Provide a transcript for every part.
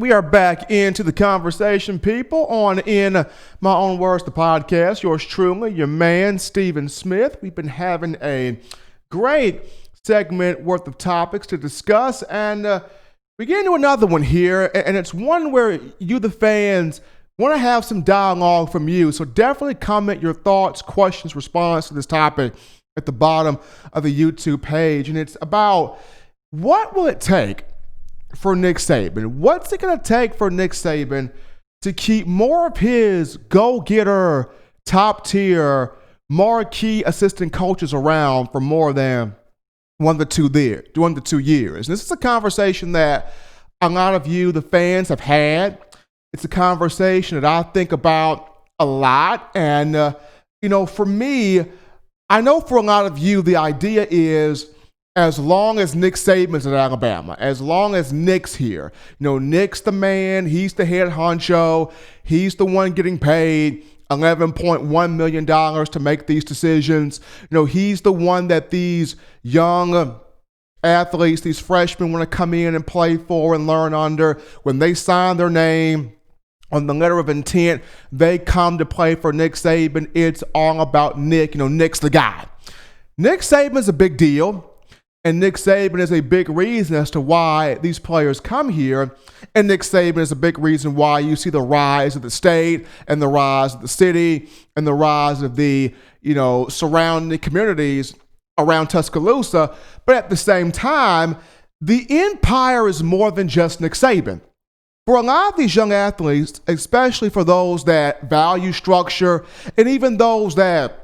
We are back into the conversation, people, on In My Own Words, the podcast. Yours truly, your man, Stephen Smith. We've been having a great segment worth of topics to discuss, and we get into another one here, and it's one where you, the fans, want to have some dialogue from you. So definitely comment your thoughts, questions, response to this topic at the bottom of the YouTube page. And it's about, what will it take for Nick Saban? What's it going to take for Nick Saban to keep more of his go-getter, top-tier, marquee assistant coaches around for more than 1 to 2 years? And this is a conversation that a lot of you, the fans, have had. It's a conversation that I think about a lot. And, for me, I know for a lot of you, the idea is, as long as Nick Saban's at Alabama, as long as Nick's here, Nick's the man, he's the head honcho, he's the one getting paid $11.1 million to make these decisions. He's the one that these young athletes, these freshmen want to come in and play for and learn under. When they sign their name on the letter of intent, they come to play for Nick Saban. It's all about Nick. Nick's the guy. Nick Saban's a big deal. And Nick Saban is a big reason as to why these players come here. And Nick Saban is a big reason why you see the rise of the state and the rise of the city and the rise of the, surrounding communities around Tuscaloosa. But at the same time, the empire is more than just Nick Saban. For a lot of these young athletes, especially for those that value structure and even those that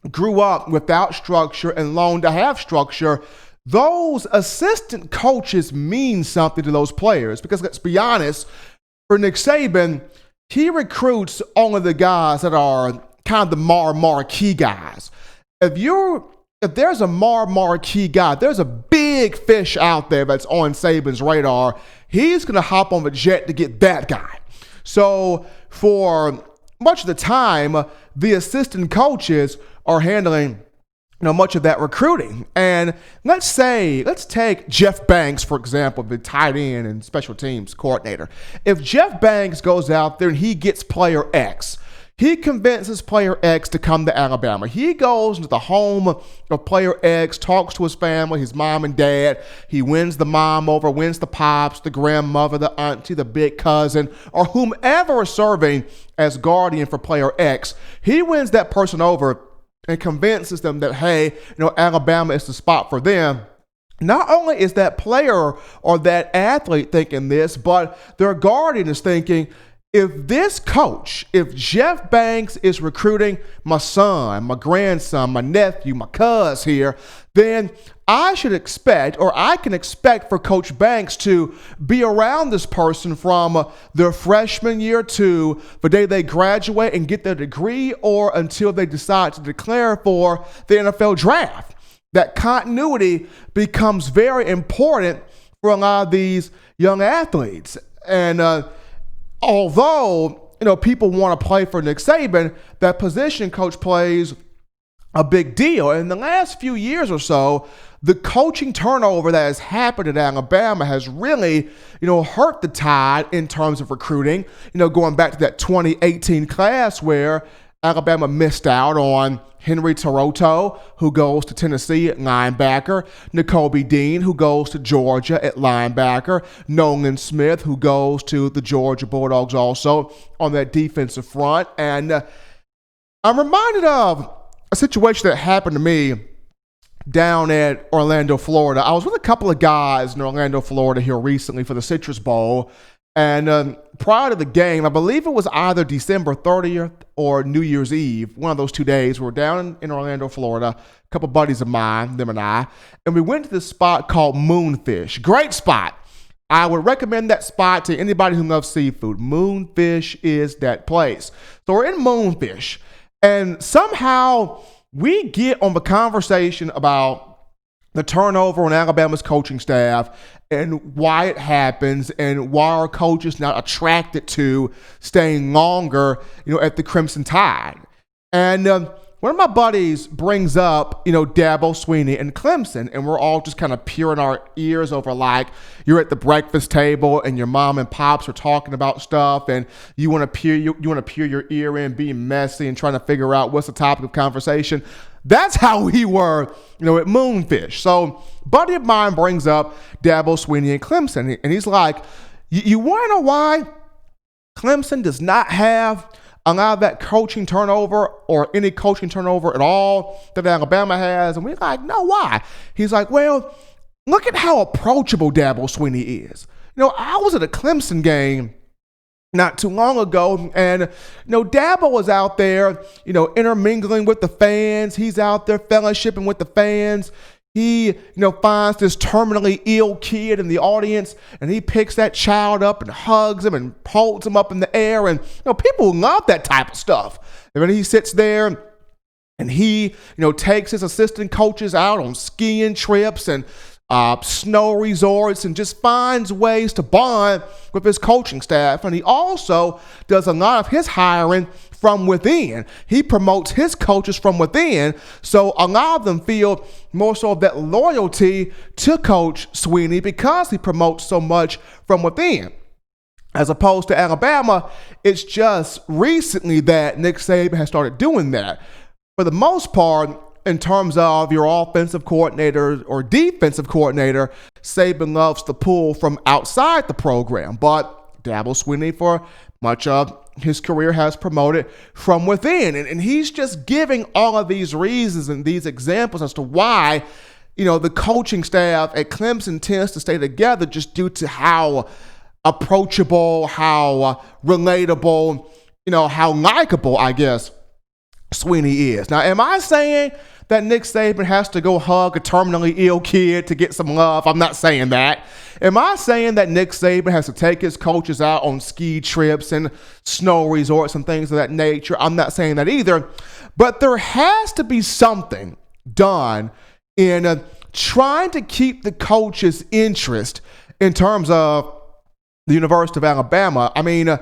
grew up without structure and long to have structure, those assistant coaches mean something to those players. Because let's be honest, for Nick Saban, he recruits only the guys that are kind of the marquee guys. If there's a marquee guy, there's a big fish out there that's on Saban's radar, he's going to hop on the jet to get that guy. So for much of the time, the assistant coaches are handling much of that recruiting. And let's take Jeff Banks, for example, the tight end and special teams coordinator. If Jeff Banks goes out there and he gets player X, he convinces player X to come to Alabama. He goes into the home of player X, talks to his family, his mom and dad. He wins the mom over, wins the pops, the grandmother, the auntie, the big cousin, or whomever is serving as guardian for player X. He wins that person over and convinces them that, hey, Alabama is the spot for them. Not only is that player or that athlete thinking this, but their guardian is thinking, if Jeff Banks is recruiting my son, my grandson, my nephew, my cuz here, then I can expect for Coach Banks to be around this person from their freshman year to the day they graduate and get their degree, or until they decide to declare for the NFL draft. That continuity becomes very important for a lot of these young athletes. And although, people want to play for Nick Saban, that position coach plays a big deal. And in the last few years or so, the coaching turnover that has happened at Alabama has really, hurt the tide in terms of recruiting. Going back to that 2018 class where Alabama missed out on Henry Toronto, who goes to Tennessee at linebacker, Nakobe Dean, who goes to Georgia at linebacker, Nolan Smith, who goes to the Georgia Bulldogs also on that defensive front. And I'm reminded of a situation that happened to me down at Orlando, Florida. I was with a couple of guys in Orlando, Florida here recently for the Citrus Bowl. And prior to the game, I believe it was either December 30th or New Year's Eve, one of those 2 days. We were down in Orlando, Florida, a couple buddies of mine, them and I, and we went to this spot called Moonfish. Great spot. I would recommend that spot to anybody who loves seafood. Moonfish is that place. So we're in Moonfish, and somehow we get on the conversation about the turnover on Alabama's coaching staff and why it happens and why our coaches not attracted to staying longer, at the Crimson Tide. And one of my buddies brings up, Dabo Swinney and Clemson, and we're all just kind of peering our ears over like you're at the breakfast table and your mom and pops are talking about stuff, and you want to peer your ear in, being messy and trying to figure out what's the topic of conversation. That's how we were, at Moonfish. So, buddy of mine brings up Dabo Swinney and Clemson, and he's like, "You want to know why Clemson does not have a lot of that coaching turnover or any coaching turnover at all that Alabama has?" And we're like, "No, why?" He's like, "Well, look at how approachable Dabo Swinney is. I was at a Clemson game not too long ago, and Dabo was out there, intermingling with the fans. He's out there fellowshipping with the fans. He, finds this terminally ill kid in the audience, and he picks that child up and hugs him and holds him up in the air. And, people love that type of stuff. And then he sits there and he, takes his assistant coaches out on skiing trips and snow resorts and just finds ways to bond with his coaching staff. And he also does a lot of his hiring from within. He promotes his coaches from within, so a lot of them feel more so of that loyalty to Coach Swinney because he promotes so much from within. As opposed to Alabama, it's just recently that Nick Saban has started doing that. For the most part, in terms of your offensive coordinator or defensive coordinator, Saban loves to pull from outside the program. But Dabo Swinney, for much of his career, has promoted from within. And he's just giving all of these reasons and these examples as to why, the coaching staff at Clemson tends to stay together just due to how approachable, how relatable, how likable, I guess, Swinney is. Now, am I saying that Nick Saban has to go hug a terminally ill kid to get some love? I'm not saying that. Am I saying that Nick Saban has to take his coaches out on ski trips and snow resorts and things of that nature? I'm not saying that either. But there has to be something done in trying to keep the coaches' interest in terms of the University of Alabama. I mean, I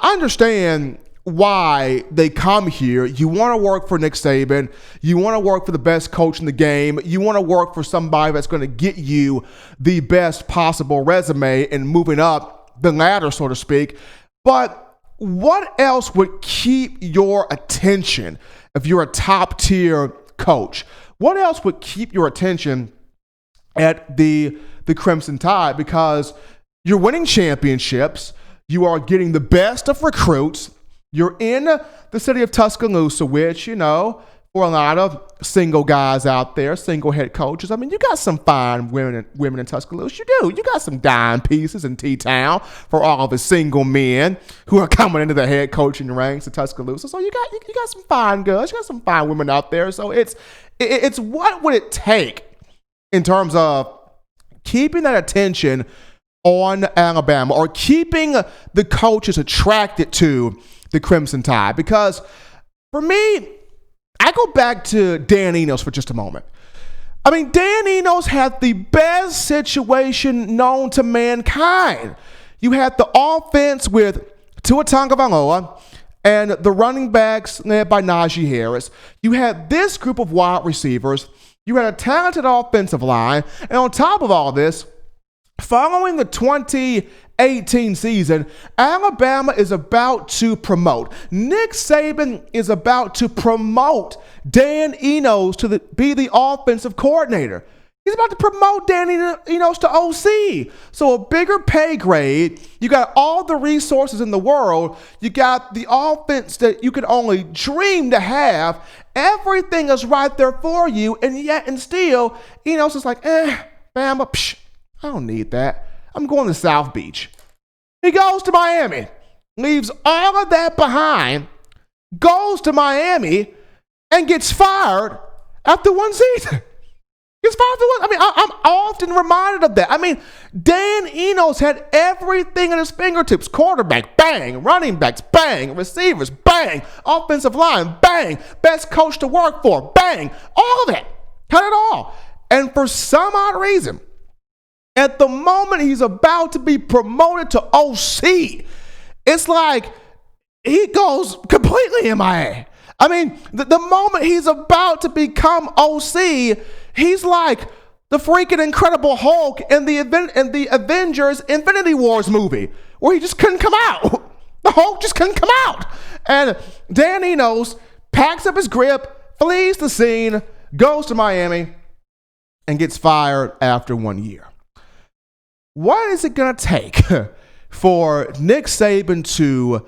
understand why they come here. You want to work for Nick Saban. You want to work for the best coach in the game. You want to work for somebody that's going to get you the best possible resume and moving up the ladder, so to speak. But what else would keep your attention if you're a top tier coach? What else would keep your attention at the Crimson Tide? Because you're winning championships. You are getting the best of recruits. You're in the city of Tuscaloosa, which, for a lot of single guys out there, single head coaches, I mean, you got some fine women in Tuscaloosa. You do. You got some dime pieces in T-Town for all of the single men who are coming into the head coaching ranks of Tuscaloosa. So you got some fine girls. You got some fine women out there. So it's what would it take in terms of keeping that attention on Alabama or keeping the coaches attracted to the Crimson Tide? Because for me, I go back to Dan Enos for just a moment. I mean, Dan Enos had the best situation known to mankind. You had the offense with Tua Tagovailoa and the running backs led by Najee Harris. You had this group of wide receivers. You had a talented offensive line. And on top of all this, following the 2018 season, Alabama is about to promote. Nick Saban is about to promote Dan Enos to be the offensive coordinator. He's about to promote Dan Enos to OC. So a bigger pay grade. You got all the resources in the world. You got the offense that you could only dream to have. Everything is right there for you. And still, Enos is like, Bama, I don't need that. I'm going to South Beach. He goes to Miami, leaves all of that behind, goes to Miami, and gets fired after one season. Gets fired after one. I mean, I'm often reminded of that. I mean, Dan Enos had everything at his fingertips. Quarterback, bang. Running backs, bang. Receivers, bang. Offensive line, bang. Best coach to work for, bang. All of it. Had it all. And for some odd reason, at the moment he's about to be promoted to OC, it's like he goes completely MIA. I mean, the moment he's about to become OC, he's like the freaking Incredible Hulk in the Avengers Infinity Wars movie, where he just couldn't come out. The Hulk just couldn't come out. And Dan Enos packs up his grip, flees the scene, goes to Miami, and gets fired after 1 year. What is it going to take for Nick Saban to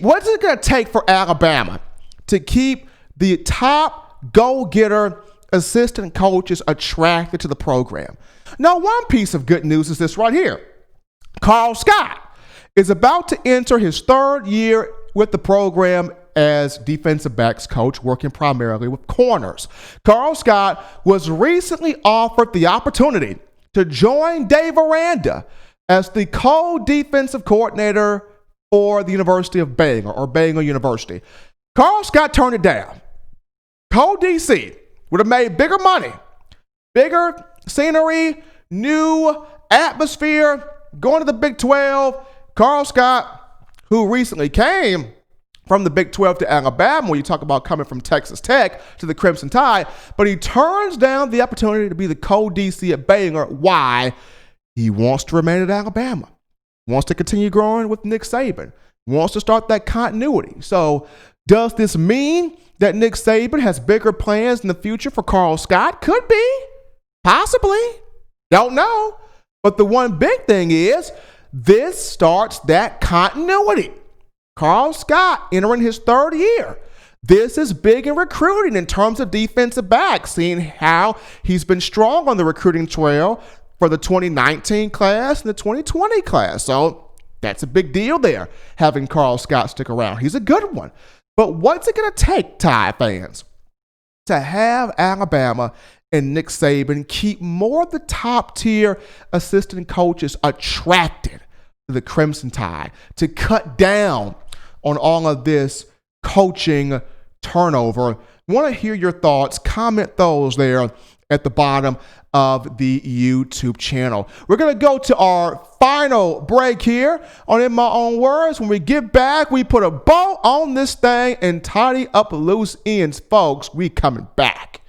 what's it going to take for Alabama to keep the top go-getter assistant coaches attracted to the program? Now, one piece of good news is this right here. Carl Scott is about to enter his third year with the program as defensive backs coach, working primarily with corners. Carl Scott was recently offered the opportunity to join Dave Aranda as the co-defensive coordinator for the University of Bangor, or Bangor University. Carl Scott turned it down. Co-DC would have made bigger money, bigger scenery, new atmosphere, going to the Big 12. Carl Scott, who recently came from the Big 12 to Alabama, when you talk about coming from Texas Tech to the Crimson Tide, but he turns down the opportunity to be the co-DC at Bangor. Why? He wants to remain at Alabama, wants to continue growing with Nick Saban, wants to start that continuity. So does this mean that Nick Saban has bigger plans in the future for Carl Scott? Could be, possibly, don't know. But the one big thing is this starts that continuity. Carl Scott entering his third year. This is big in recruiting in terms of defensive backs, seeing how he's been strong on the recruiting trail for the 2019 class and the 2020 class. So that's a big deal there, having Carl Scott stick around. He's a good one. But what's it going to take, Tide fans, to have Alabama and Nick Saban keep more of the top-tier assistant coaches attracted to the Crimson Tide, to cut down on all of this coaching turnover? I want to hear your thoughts. Comment those there at the bottom of the YouTube channel. We're going to go to our final break here on In My Own Words. When we get back, we put a bow on this thing and tidy up loose ends. Folks, we coming back.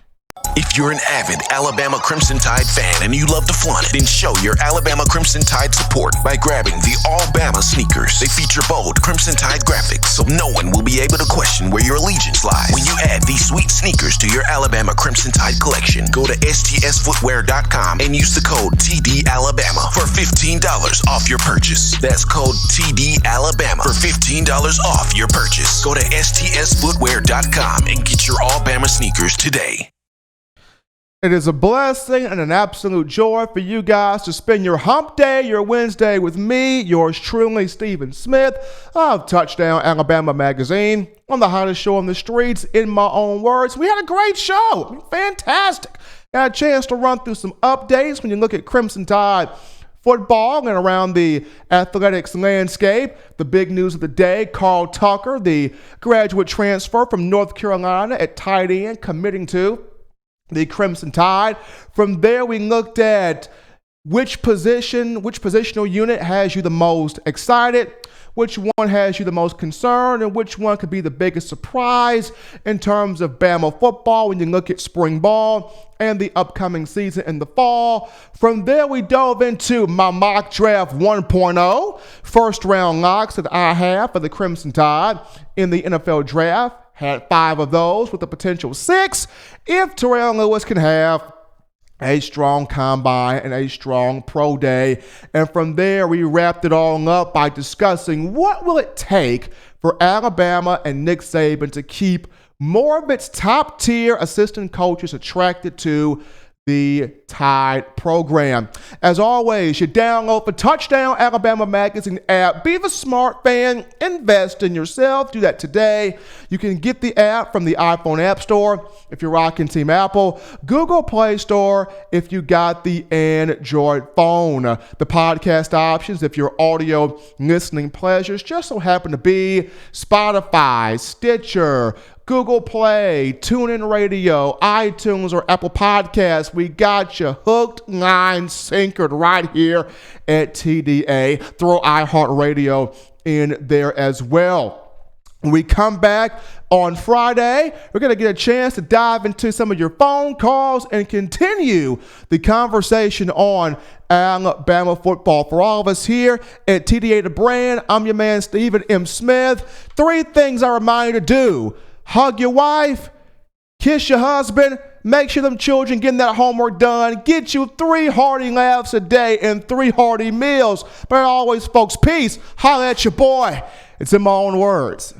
If you're an avid Alabama Crimson Tide fan and you love to flaunt it, then show your Alabama Crimson Tide support by grabbing the All-Bama sneakers. They feature bold Crimson Tide graphics, so no one will be able to question where your allegiance lies. When you add these sweet sneakers to your Alabama Crimson Tide collection, go to STSFootwear.com and use the code TDAlabama for $15 off your purchase. That's code TDAlabama for $15 off your purchase. Go to STSFootwear.com and get your All-Bama sneakers today. It is a blessing and an absolute joy for you guys to spend your hump day, your Wednesday with me, yours truly, Stephen Smith of Touchdown Alabama Magazine, on the hottest show on the streets, In My Own Words. We had a great show. Fantastic. Got a chance to run through some updates when you look at Crimson Tide football and around the athletics landscape. The big news of the day, Carl Tucker, the graduate transfer from North Carolina at tight end, committing to the Crimson Tide. From there, we looked at which positional unit has you the most excited, which one has you the most concerned, and which one could be the biggest surprise in terms of Bama football when you look at spring ball and the upcoming season in the fall. From there, we dove into my mock draft 1.0, first round locks that I have for the Crimson Tide in the NFL draft. Had 5 of those with a potential 6 if Terrell Lewis can have a strong combine and a strong pro day. And from there, we wrapped it all up by discussing what will it take for Alabama and Nick Saban to keep more of its top-tier assistant coaches attracted to the Tide program. As always, you download the Touchdown Alabama Magazine app. Be the smart fan. Invest in yourself. Do that today. You can get the app from the iPhone App Store if you're rocking Team Apple, Google Play Store if you got the Android phone. The podcast options, if your audio listening pleasures just so happen to be Spotify, Stitcher, Google Play, TuneIn Radio, iTunes, or Apple Podcasts. We got you hooked, line, sinkered right here at TDA. Throw iHeartRadio in there as well. When we come back on Friday, we're going to get a chance to dive into some of your phone calls and continue the conversation on Alabama football. For all of us here at TDA The Brand, I'm your man, Stephen M. Smith. 3 things I remind you to do. Hug your wife, kiss your husband, make sure them children getting that homework done, get you 3 hearty laughs a day and 3 hearty meals. But always, folks, peace. Holla at your boy. It's in my own words.